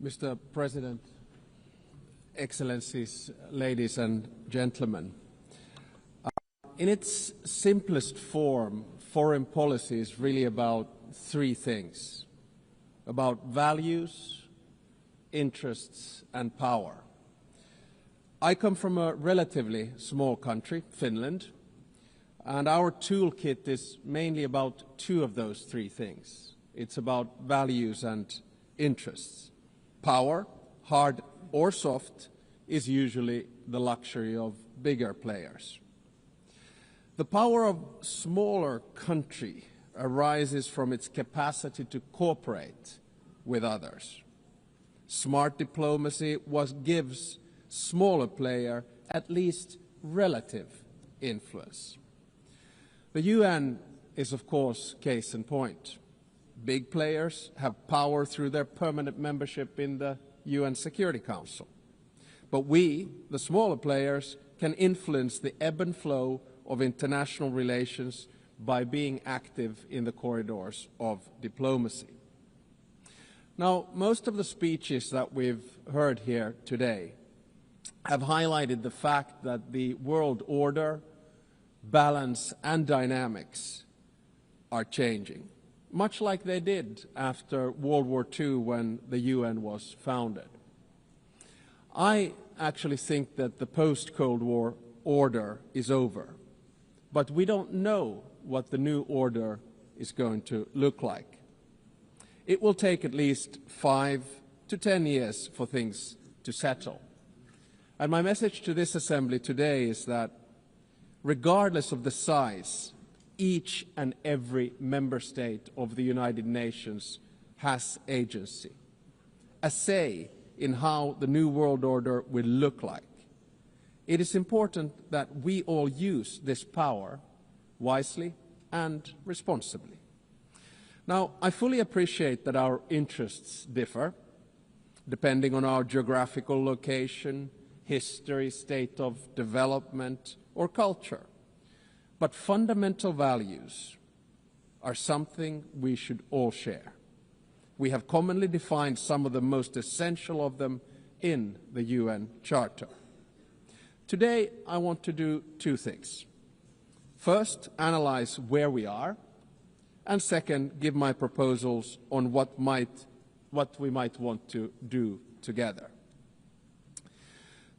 Mr. President, Excellencies, ladies and gentlemen, in its simplest form, foreign policy is really about three things: about values, interests, and power. I come from a relatively small country, Finland, and our toolkit is mainly about two of those three things. It's about values and interests. Power, hard or soft, is usually the luxury of bigger players. The power of smaller country arises from its capacity to cooperate with others. Smart diplomacy gives smaller player at least relative influence. The UN is, of course, case in point. Big players have power through their permanent membership in the UN Security Council. But we, the smaller players, can influence the ebb and flow of international relations by being active in the corridors of diplomacy. Now, most of the speeches that we've heard here today have highlighted the fact that the world order, balance, and dynamics are changing, much like they did after World War II when the UN was founded. I actually think that the post-Cold War order is over, but we don't know what the new order is going to look like. It will take at least 5 to 10 years for things to settle. And my message to this assembly today is that regardless of the size, each and every member state of the United Nations has agency, a say in how the new world order will look like. It is important that we all use this power wisely and responsibly. Now, I fully appreciate that our interests differ, depending on our geographical location, history, state of development, or culture. But fundamental values are something we should all share. We have commonly defined some of the most essential of them in the UN Charter. Today, I want to do two things. First, analyze where we are, and second, give my proposals on what we might want to do together.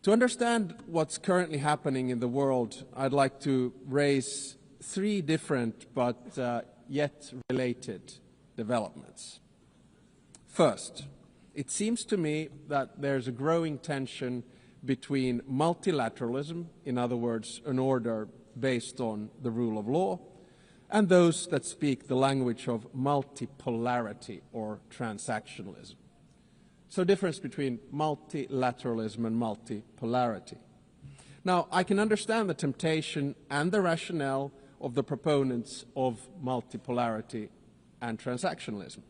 To understand what's currently happening in the world, I'd like to raise three different but yet related developments. First, it seems to me that there's a growing tension between multilateralism, in other words, an order based on the rule of law, and those that speak the language of multipolarity or transactionalism. So difference between multilateralism and multipolarity. Now, I can understand the temptation and the rationale of the proponents of multipolarity and transactionalism.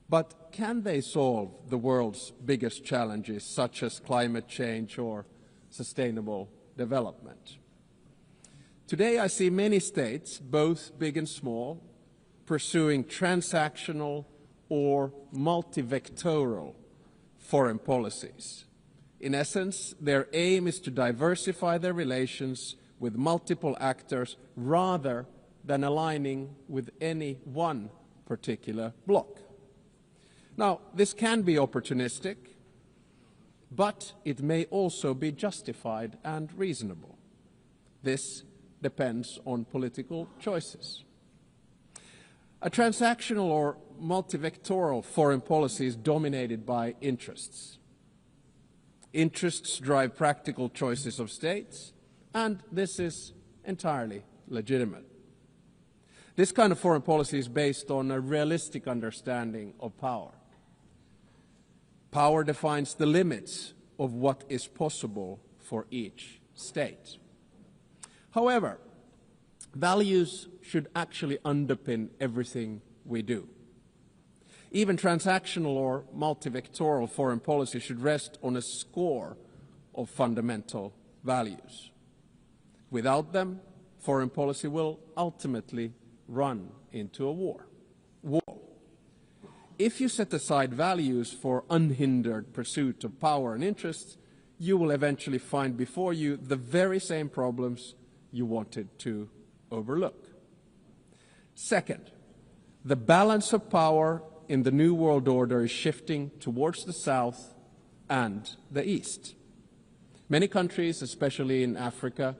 But can they solve the world's biggest challenges, such as climate change or sustainable development? Today, I see many states, both big and small, pursuing transactional or multivectoral foreign policies. In essence, their aim is to diversify their relations with multiple actors rather than aligning with any one particular bloc. Now, this can be opportunistic, but it may also be justified and reasonable. This depends on political choices. A transactional or multivectoral foreign policy is dominated by interests. Interests drive practical choices of states, and this is entirely legitimate. This kind of foreign policy is based on a realistic understanding of power. Power defines the limits of what is possible for each state. However, values should actually underpin everything we do. Even transactional or multivectoral foreign policy should rest on a score of fundamental values. Without them, foreign policy will ultimately run into a war. if you set aside values for unhindered pursuit of power and interests, you will eventually find before you the very same problems you wanted to overlook. Second, the balance of power in the New World Order is shifting towards the South and the East. Many countries, especially in Africa,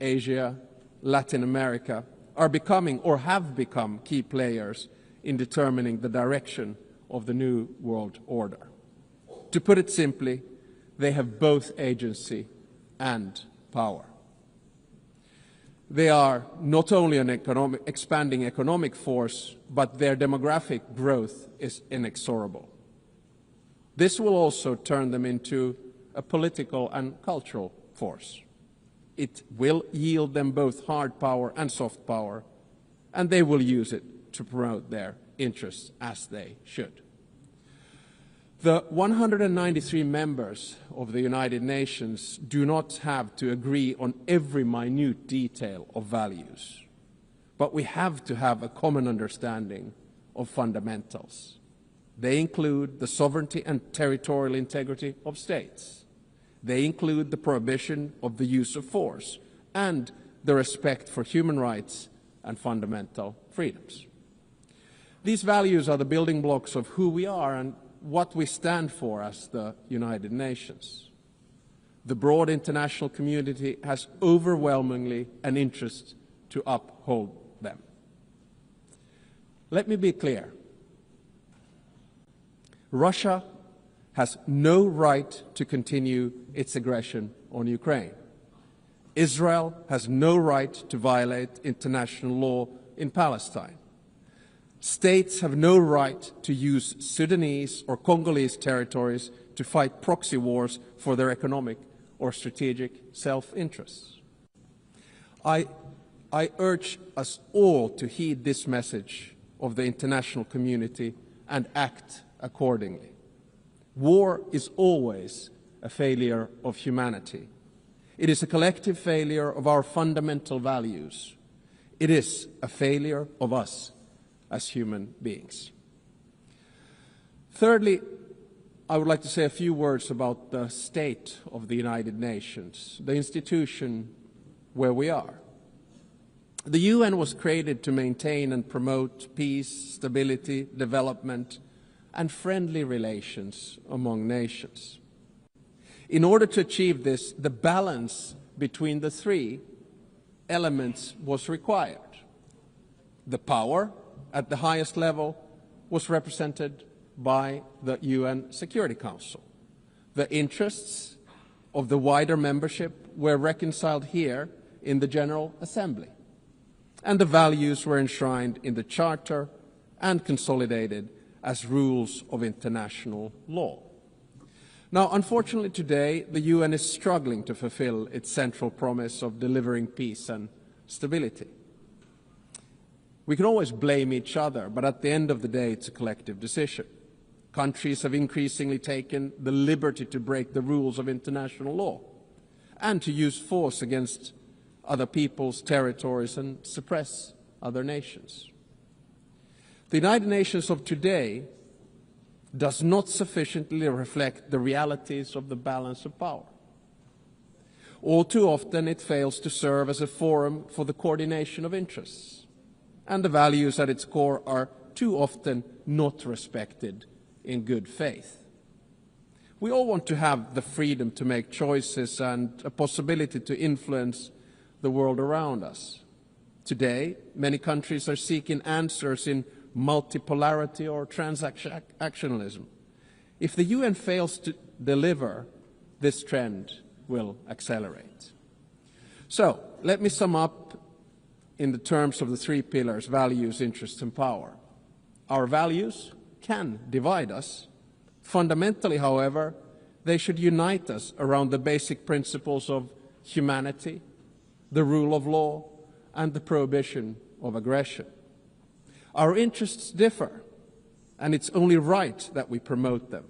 Asia, Latin America, are becoming or have become key players in determining the direction of the New World Order. To put it simply, they have both agency and power. They are not only an expanding economic force, but their demographic growth is inexorable. This will also turn them into a political and cultural force. It will yield them both hard power and soft power, and they will use it to promote their interests as they should. The 193 members of the United Nations do not have to agree on every minute detail of values, but we have to have a common understanding of fundamentals. They include the sovereignty and territorial integrity of states. They include the prohibition of the use of force and the respect for human rights and fundamental freedoms. These values are the building blocks of who we are and what we stand for as the United Nations. The broad international community has overwhelmingly an interest to uphold them. Let me be clear. Russia has no right to continue its aggression on Ukraine. Israel has no right to violate international law in Palestine. States have no right to use Sudanese or Congolese territories to fight proxy wars for their economic or strategic self-interests. I urge us all to heed this message of the international community and act accordingly. War is always a failure of humanity. It is a collective failure of our fundamental values. It is a failure of us as human beings. Thirdly, I would like to say a few words about the state of the United Nations, the institution where we are. The UN was created to maintain and promote peace, stability, development, and friendly relations among nations. In order to achieve this, the balance between the three elements was required. The power at the highest level was represented by the UN Security Council. The interests of the wider membership were reconciled here in the General Assembly, and the values were enshrined in the Charter and consolidated as rules of international law. Now, unfortunately today, the UN is struggling to fulfill its central promise of delivering peace and stability. We can always blame each other, but at the end of the day, it's a collective decision. Countries have increasingly taken the liberty to break the rules of international law and to use force against other people's territories and suppress other nations. The United Nations of today does not sufficiently reflect the realities of the balance of power. All too often, it fails to serve as a forum for the coordination of interests, and the values at its core are too often not respected in good faith. We all want to have the freedom to make choices and a possibility to influence the world around us. Today, many countries are seeking answers in multipolarity or transactionalism. If the UN fails to deliver, this trend will accelerate. So, let me sum up in the terms of the three pillars: values, interests, and power. Our values can divide us. Fundamentally, however, they should unite us around the basic principles of humanity, the rule of law, and the prohibition of aggression. Our interests differ, and it's only right that we promote them.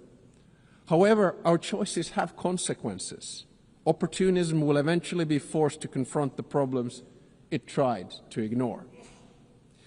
However, our choices have consequences. Opportunism will eventually be forced to confront the problems it tried to ignore.